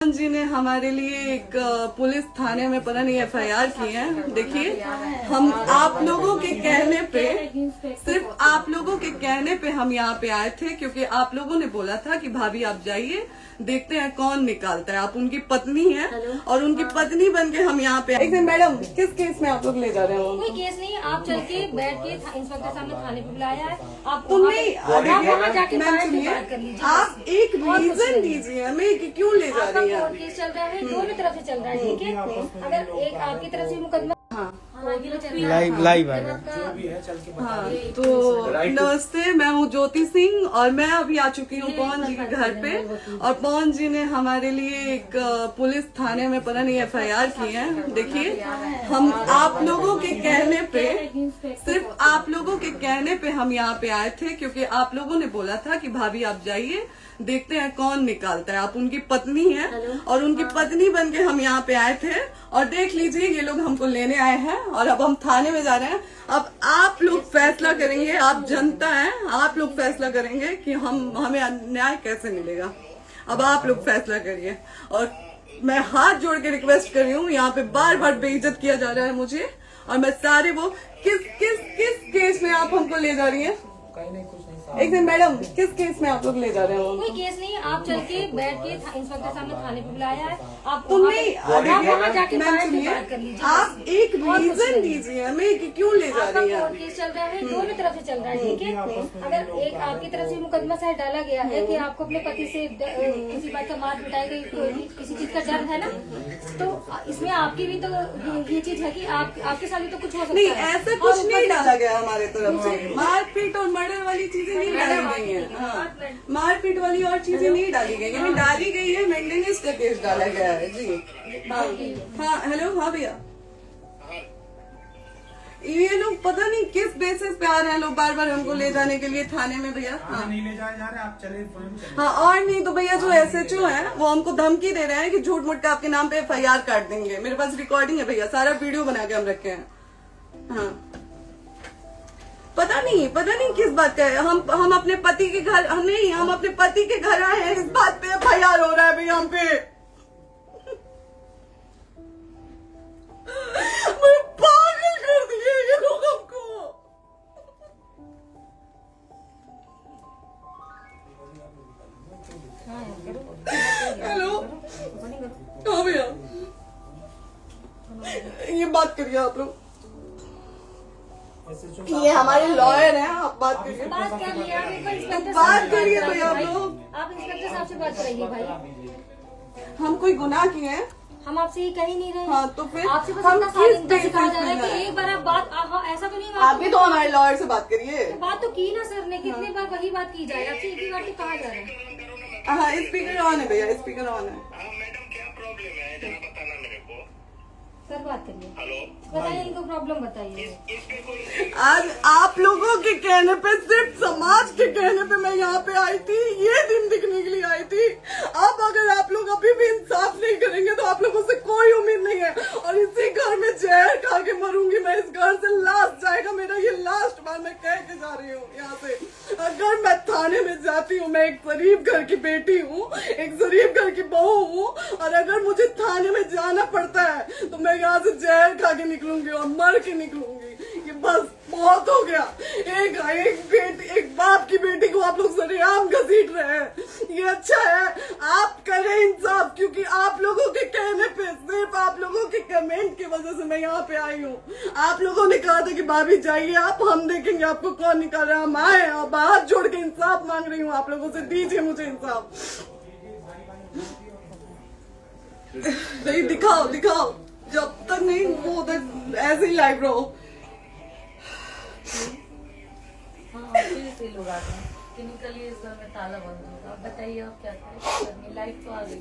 जी ने हमारे लिए एक पुलिस थाने में पता नहीं एफआईआर की है। देखिए, हम आप लोगों के कहने पे, सिर्फ आप लोगों के कहने पे हम यहाँ पे आए थे, क्योंकि आप लोगों ने बोला था कि भाभी आप जाइए, देखते हैं कौन निकालता है। आप उनकी पत्नी है और उनकी पत्नी बन के हम यहाँ पे। एक दिन मैडम, किस केस में आप लोग ले जा रहे हो? कोई केस नहीं, आप चल के बैठ के इंस्पेक्टर साहब ने थाने पे बुलाया है। आप तुम नहीं, जाके सुनिए, आप एक रीजन दीजिए हमें कि क्यों ले जा रही है। केस चल रहा है, दोनों तरफ से चल रहा है, ठीक है। अगर एक आपकी तरफ से मुकदमा लाइव है जो भी है चल के हाँ, तो नमस्ते, मैं हूँ ज्योति सिंह और मैं अभी आ चुकी हूँ पवन जी के घर पे। और पवन जी ने हमारे लिए एक पुलिस थाने में पता नहीं एफआईआर की है। देखिए, हम आप लोगों के कहने पे, सिर्फ आप लोगों के कहने पे हम यहाँ पे आए थे, क्योंकि आप लोगों ने बोला था कि भाभी आप जाइए, देखते हैं कौन निकालता है। आप उनकी पत्नी है और उनकी पत्नी बन के हम यहाँ पे आए थे। और देख लीजिए, ये लोग हमको लेने आए हैं और अब हम थाने में जा रहे हैं। अब आप लोग फैसला करेंगे, आप जनता हैं, आप लोग फैसला करेंगे कि हमें न्याय कैसे मिलेगा। अब आप लोग फैसला करिए। और मैं हाथ जोड़ के रिक्वेस्ट कर रही हूँ, यहाँ पे बार बार बेइज्जत किया जा रहा है मुझे। और मैं सारे वो किस किस किस केस में आप हमको ले जा रही है? एक दिन मैडम, किस केस में आप लोग ले जा रहे हो? कोई केस नहीं, आप चल के बैठ के इंस्पेक्टर साहब ने थाने पे बुलाया है। आप तुम नहीं, जाके सुनिए, आप एक रीजन दीजिए हमें कि क्यों ले जा रही है। केस चल रहा है, दोनों तरफ से चल रहा है, ठीक है। अगर एक आपकी तरफ से मुकदमा शायद डाला गया है कि आपको अपने पति से किसी बात का मार पिटाई गई, किसी चीज का डर है ना, तो इसमें आपकी भी तो ये चीज है कि आपके साथ भी तो कुछ हो सकता है। नहीं, ऐसा कुछ नहीं डाला गया हमारे तरफ से। मारपीट और मर्डर वाली चीजें नहीं डाली गई है। हाँ, मारपीट वाली और चीजें नहीं डाली गई है। डाली गई है मेंटेनेंस का केस डाला गया है जी। हाँ हेलो, हाँ भैया, ये लोग पता नहीं किस बेसिस पे आ रहे हैं लोग बार बार हमको ले जाने के लिए थाने में भैया। हाँ नहीं ले जा रहे, आप चले। हाँ, और नहीं तो भैया जो एसएचओ है वो हमको धमकी दे रहे हैं कि झूठ मूठ का आपके नाम पे एफआईआर काट देंगे। मेरे पास रिकॉर्डिंग है भैया, सारा वीडियो बना के हम रखे हैं। हाँ, पता नहीं किस बात का है। हम अपने पति के घर, हम अपने पति के घर आए हैं, इस बात पे एफआईआर हो रहा है भैया हम पे। पागल कर दिए ये लोग हमको। हेलो, हाँ भैया, ये बात करिए आप लोग। ये हमारे लॉयर हैं, आप बात करिए। बात कर लिया, बात करिए भैया आप लोग। आप इंस्पेक्टर साहब से बात करेंगे भाई। हम कोई गुनाह किए हैं? हम आपसे ये कह ही नहीं रहे। हाँ, तो फिर आपसे बस हम इतना किस साथ सिखाया जा रहा है बेसिस कि एक बार आप बात ऐसा तो नहीं आप भी तो हमारे लॉयर से बात करिए। बात तो की ना सर ने, कितने बार वही बात की जाए, आपसे एक ही बार तो कहा जा रहा है। हाँ, स्पीकर ऑन है भैया, स्पीकर ऑन है। मैडम क्या प्रॉब्लम है जरा बताना मेरे को। सर बात करिए, हेलो, बताइए इनको प्रॉब्लम बताइए। इस पे कोई आज आप लोगों के कहने पे, सिर्फ समाज के कहने पे मैं यहाँ पे आई थी, ये दिन दिखने के लिए आई थी। अब अगर आप लोग अभी भी इंसाफ नहीं करेंगे तो आप लोगों से कोई उम्मीद नहीं है। और इसी घर में जहर खा के मरूंगी मैं। इस घर से लास्ट जाएगा मेरा, ये लास्ट बार मैं कह के जा रही हूँ यहाँ से। अगर मैं थाने में जाती हूँ, मैं एक गरीब घर की बेटी हूँ, एक गरीब घर की बहू हूँ, और अगर मुझे थाने में जाना पड़ता है तो मैं यहाँ से जहर खा के निकलूंगी और मर के निकलूंगी। ये बस बहुत हो गया। एक बाप की बेटी को आप लोग सरेआम घसीट रहे हैं, ये अच्छा है? आप करें इंसाफ, क्योंकि आप लोगों के कहने पे, सिर्फ आप लोगों के कमेंट की वजह से मैं यहाँ पे आई हूँ। आप लोगों ने कहा था कि भाभी जाइए आप, हम देखेंगे आपको कौन निकाल रहा है। हम आए और हाथ जोड़ के इंसाफ मांग रही हूँ आप लोगों से, दीजिए मुझे इंसाफ। नहीं, दिखाओ, जब तक नहीं वो उधर ऐसे ही लाइव रहो। हाँ, फिर से लोग आते हैं कि निकलिए, इस घर में ताला बंद होगा। आप बताइए आप क्या करें? लाइफ तो आ गई।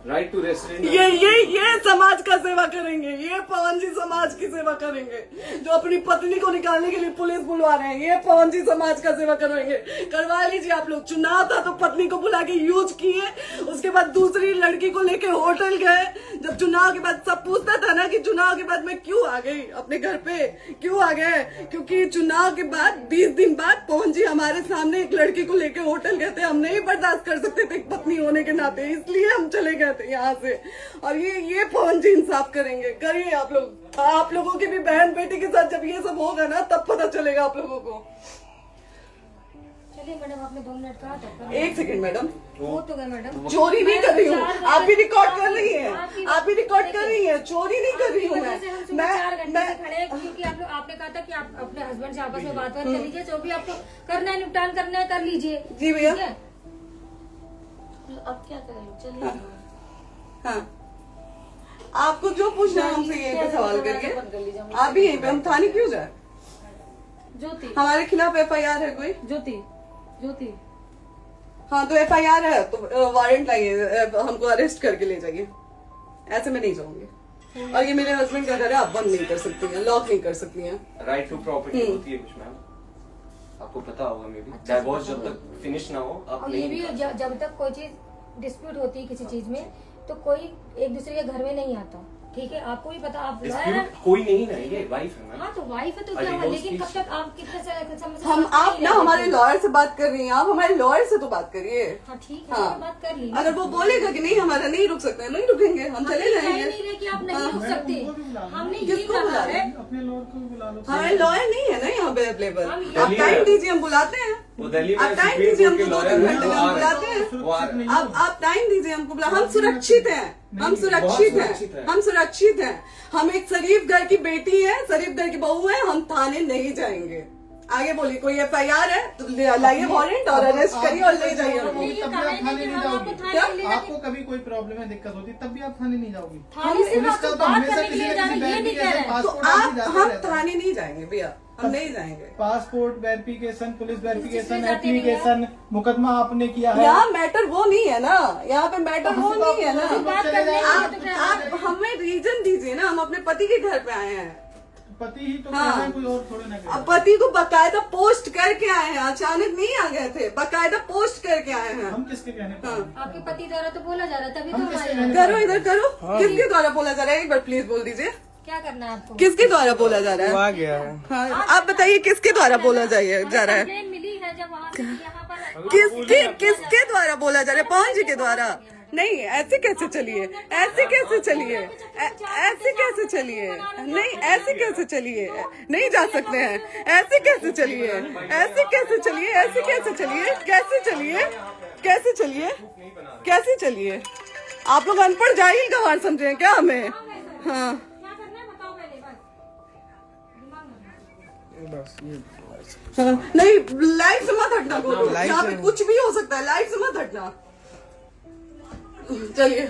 Right to restaurant. ये समाज का सेवा करेंगे, ये पवन जी समाज की सेवा करेंगे। जो अपनी पत्नी को निकालने के लिए पुलिस बुलवा रहे हैं, ये पवन जी समाज का सेवा करेंगे। करवा लीजिए आप लोग। चुनाव था तो पत्नी को बुला के यूज किए, उसके बाद दूसरी लड़की को लेके होटल गए। जब चुनाव के बाद सब पूछता था ना कि चुनाव के बाद मैं क्यों आ गई अपने घर पे, क्यों आ गए, क्योंकि चुनाव के बाद 20 दिन बाद पवन जी हमारे सामने एक लड़की को लेके होटल गए थे। हम नहीं बर्दाश्त कर सकते थे पत्नी होने के नाते, इसलिए हम चले गए थे यहाँ से। और ये पवन जी इंसाफ करेंगे। करिए आप लोग। आप लोगों की भी बहन बेटी के साथ जब ये सब होगा ना तब पता चलेगा आप लोगों को। चलिए मैडम, आपने 2 मिनट कहा था। 1 सेकंड मैडम, वो तो गए मैडम। चोरी नहीं कर रही हूँ, आप भी रिकॉर्ड कर रही हैं, आप भी रिकॉर्ड कर रही हैं। चोरी नहीं कर रही हूँ मैं 4 घंटे से खड़े हैं, क्योंकि आप लोग, आपने कहा था कि आप अपने हस्बैंड से आपस में बात कर लीजिए, जो भी आपको करना है निपटान करना है कर लीजिए। जी भैया। ठीक है? अब क्या करें, चलिए। हाँ, आपको जो पूछना है हमसे यहीं पे सवाल करिए। आप भी यहीं पे, हम थाने क्यों जाए? ज्योति, हमारे खिलाफ FIR है कोई? ज्योति, ज्योति। हाँ तो FIR है तो वारंट लाइए, हमको अरेस्ट करके ले जाइए। ऐसे मैं नहीं जाऊंगी। और ये मेरे हस्बैंड का घर है, आप बंद नहीं कर सकती हैं, लॉक नहीं कर सकती हैं। राइट टू प्रॉपर्टी होती है कुछ मैम, आपको पता होगा। मे बी डाइवोर्स जब तक फिनिश ना हो आप और ये नहीं भी जब तक कोई चीज डिस्प्यूट होती है किसी चीज में, तो कोई एक दूसरे के घर में नहीं आता। ठीक है, आपको भी पता, आप डिस्प्यूट कोई नहीं ना, ये वाइफ है मैम। हाँ तो वाइफ है तो क्या हुआ, लेकिन कब तक आप कितने समय से हम आप ना हमारे लॉयर से बात कर रही हैं, आप हमारे लॉयर से तो बात करिए। हाँ ठीक है, हाँ। बात कर ली। अगर वो बोलेगा कि नहीं हमारा नहीं रुक सकते, नहीं रुकेंगे, हम चले जाएंगे। नहीं रहे कि आप नहीं रुक सकते, हमने ये किसको कहा बुला है। रहे हैं? अपने लॉयर को भी बुला लो। हमारे लॉयर नहीं है ना यहाँ पे अवेलेबल। हम आप दिल्ली टाइम में- दीजिए, हम बुलाते हैं। वो दिल्ली में आप टाइम सुप्रीम दीजिए कोर्ट के हमको, 2 लॉयर घंटे हैं, में वो हम आ बुलाते रहे हैं। हैं, वो आ रहे हैं। आप टाइम दीजिए हमको, हम सुरक्षित हैं, हम सुरक्षित हैं, हम सुरक्षित हैं। हम एक शरीफ घर की बेटी है, शरीफ घर की बहू है, हम थाने नहीं जाएंगे। आगे बोलिए, कोई FIR है तो लाइए वारंट और अरेस्ट करिए और ले जाइए हमको। तब भी आप थाने नहीं जाओगी। क्या? आपको कभी कोई प्रॉब्लम है, दिक्कत होती, तब भी आप थाने नहीं जाओगी। थाने से पुलिस का तो बात हमेशा करने के किसी लिए न जाना, किसी ये नहीं कह रहे हैं। तो पासपोर्ट हम थाने नहीं जाएंगे भैया, हम नहीं जाएंगे। पासपोर्ट वेरिफिकेशन, पुलिस वेरिफिकेशन, जाते नहीं है। एप्लीकेशन, मुकदमा आपने किया है। यहाँ मैटर वो नहीं है ना, यहाँ पे मैटर वो नहीं है ना। बात करने के लिए तो क्या आप हमें रीजन दीजिए ना, हम अपने पति के घर पे आए हैं। पति ही तो हाँ। कह रहे हैं, कोई और थोड़े ना कह रहे अब हैं। पति को बकायदा पोस्ट करके आए हैं, अचानक नहीं आ गए थे, बकायदा पोस्ट करके आए हैं। हम किसके कहने पर हाँ। हैं? आपके पति द्वारा तो बोला जा रहा है, तभी तो हम किसके हमारे कहने करो इधर करो, किसके द्वारा बोला जा रहा है? एक बार प्लीज बोल दीजिए, क्या करना है आपको। किसके द्वारा बोला जा रहा है? आ गया है। हाँ, आप बताइए किसके द्वारा बोला जा रहा है? कंप्लेन मिली है जब वहाँ से यहाँ पर किसके द्वारा बोला जा रहा है? पवन जी के द्वारा? नहीं, ऐसे कैसे चलिए, ऐसे कैसे चलिए, ऐसे कैसे चलिए, नहीं ऐसे कैसे चलिए, नहीं जा सकते हैं, ऐसे कैसे चलिए, ऐसे कैसे चलिए, ऐसे कैसे चलिए, कैसे चलिए, कैसे चलिए, कैसे चलिए? आप लोग अनपढ़ जाहिल गंवार समझे हैं क्या हमें? हाँ क्या करना है बताओ पहले, बस दिमाग में। बस ये हाँ, नहीं लाइफ से मत हटना, बोलो लाइफ यहाँ पे से- कुछ भी हो सकता है, लाइफ से मत हटना। चलिए,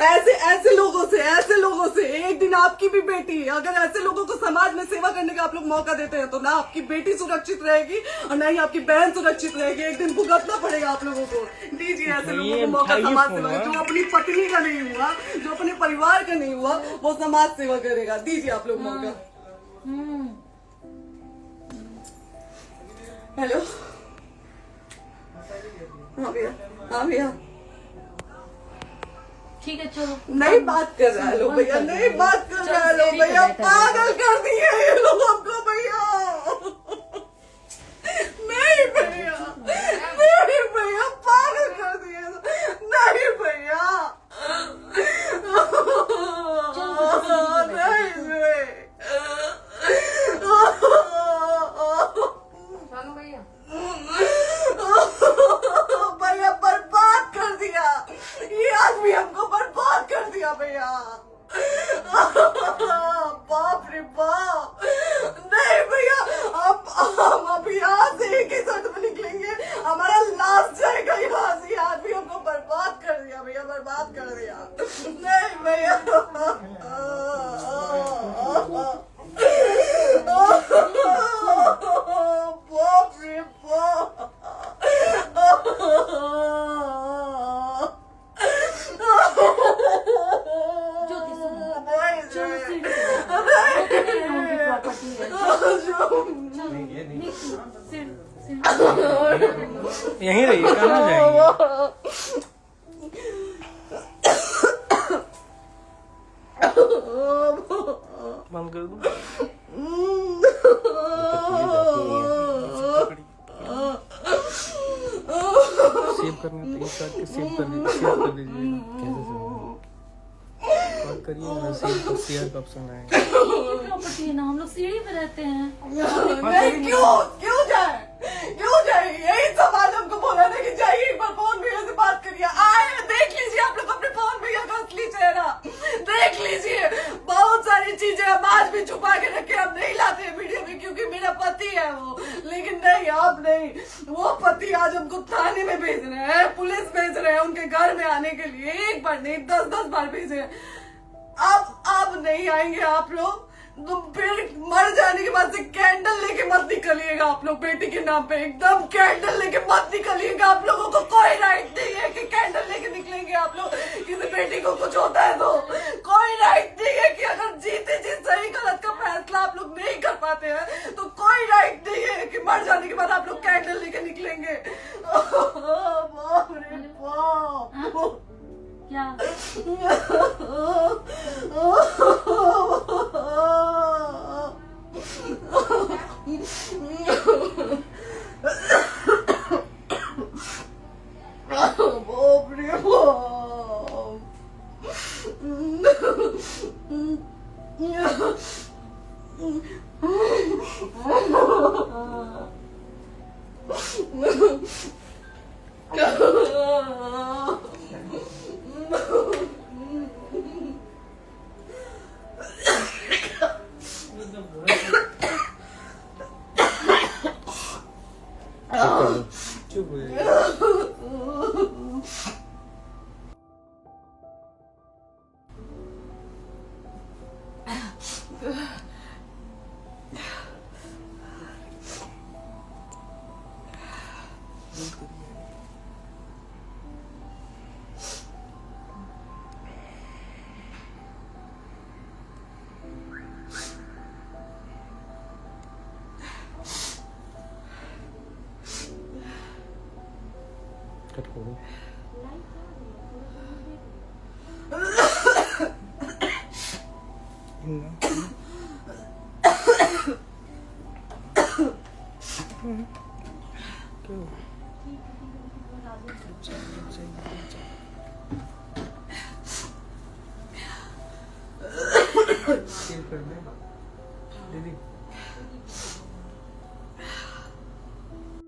ऐसे लोगों से एक दिन आपकी भी बेटी, अगर ऐसे लोगों को समाज में सेवा करने का आप लोग मौका देते हैं तो ना आपकी बेटी सुरक्षित रहेगी और ना ही आपकी बहन सुरक्षित रहेगी। एक दिन भुगतना पड़ेगा आप लोगों को। दीजिए ऐसे लोगों को मौका समाज सेवा का। जो अपनी पत्नी का नहीं हुआ, जो अपने परिवार का नहीं हुआ, वो समाज सेवा करेगा। दीजिए आप लोग मौका। हेलो, हाँ भैया, हाँ भैया, ठीक है चलो। नहीं बात कर रहा है लोग भैया, नहीं बात कर रहा है लोग भैया, पागल कर दिए ये लोग हमको भैया। नहीं भैया, नहीं भैया, पागल कर दिए, नहीं भैया, नहीं चलो भैया, भैया बर्बाद कर दिया ये आदमी, हमको बर्बाद कर दिया भैया। बाप रे बाप, नहीं भैया, हम अभी यहाँ से एक ही शर्त में निकलेंगे, हमारा लास्ट जाएगा यहाँ से। ये आदमी हमको बर्बाद कर दिया भैया, बर्बाद कर दिया। नहीं भैया, बाप रे बाप, नहीं ये नहीं यहीं रहिए, कहाँ जाएंगे? बंद कर दो। सेव करना तो इस के सेव कर दीजिए, शेयर कर दीजिए। बात करिए ना, सेव तो शेयर का ऑप्शन आएगा। प्रॉपर्टी है ना, हम लोग सीढ़ी पे रहते हैं। नहीं, क्यों जाए? यही सवाल हमको बोला था कि जाइए एक बार फोन भैया से बात करिए। आए देख लीजिए आप लोग अपने फोन भैया का असली चेहरा देख लीजिए। बहुत सारी चीजें हम आज भी छुपा के रखे, हम नहीं लाते हैं वीडियो में क्योंकि मेरा पति है वो, लेकिन नहीं आप नहीं। वो पति आज हमको थाने में भेज रहे हैं, पुलिस भेज रहे हैं उनके घर में आने के लिए। एक बार नहीं 10-10 बार भेजे। अब नहीं आएंगे आप लोग तो फिर मर जाने के बाद से कैंडल लेके मत निकलिएगा आप लोग बेटी के नाम पे। एकदम कैंडल लेके मत निकलिएगा। आप लोगों को कोई राइट नहीं है कि कैंडल लेके निकलेंगे आप लोग। किसी बेटी को कुछ होता है तो कोई राइट नहीं है कि अगर जीते जी सही गलत का फैसला आप लोग नहीं कर पाते हैं तो कोई राइट नहीं है कि मर जाने के बाद आप लोग कैंडल लेके निकलेंगे। बाप रे बाप। क्या बाप रे चुप हो जाइए। कट करो। सेव कर दे दीदी।